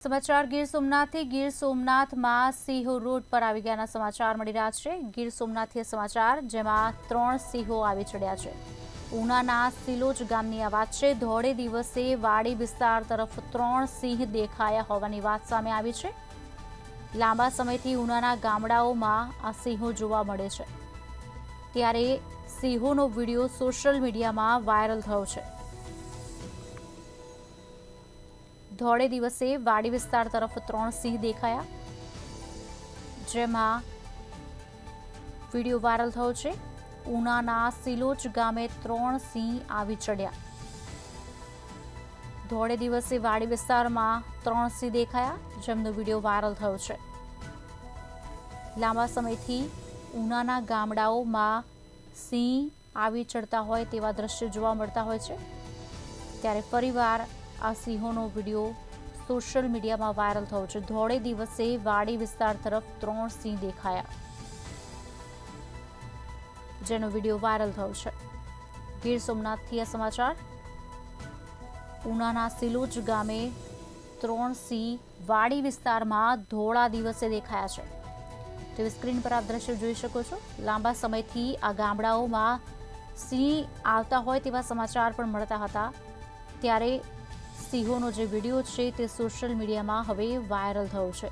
સમાચાર ગીર સોમનાથમાં સિંહો રોડ પર આવી ગયાના સમાચાર મળી રહ્યા છે। ગીર સોમનાથથી સમાચાર જેમાં 3 સિંહો આવી ચડ્યા છે। ઉનાના સિલોજ ગામની આ વાત છે। ધોળે દિવસે વાડી વિસ્તાર તરફ 3 સિંહ દેખાયા હોવાની વાત સામે આવી છે। લાંબા સમયથી ઉનાના ગામડાઓમાં આ સિંહો જોવા મળે છે, ત્યારે સિંહોનો વિડીયો સોશિયલ મીડિયામાં વાયરલ થયો છે। ધોળે દિવસે વાડી વિસ્તાર તરફ 3 સિંહ દેખાયા, જેમાં વિડીયો વાયરલ થયો છે। ઉનાના સિલોજ ગામે 3 સિંહ આવી ચડ્યા। ધોળે દિવસે વાડી વિસ્તારમાં 3 સિંહ દેખાયા, જેમનો વિડીયો વાયરલ થયો છે। લાંબા સમયથી ઉનાના ગામડાઓમાં સિંહ આવી ચડતા હોય તેવા દ્રશ્યો જોવા મળતા હોય છે, ત્યારે ફરીવાર આ સિંહોનો વિડીયો સોશિયલ મીડિયામાં વાયરલ થયો છે। ધોળે દિવસે વાડી વિસ્તાર તરફ 3 સિંહ દેખાયા, જેનો વિડીયો વાયરલ થયો છે। ગીર સોમનાથથી આ સમાચાર। ઉનાના સિલોજ ગામે 3 સિંહ વાડી વિસ્તારમાં ધોળા દિવસે દેખાયા છે। તેવી સ્ક્રીન પર આપ દ્રશ્યો જોઈ શકો છો। લાંબા સમયથી આ ગામડાઓમાં સિંહ આવતા હોય તેવા સમાચાર પણ મળતા હતા, ત્યારે સિંહોનો જે વિડીયો છે તે સોશિયલ મીડિયામાં હવે વાયરલ થયો છે।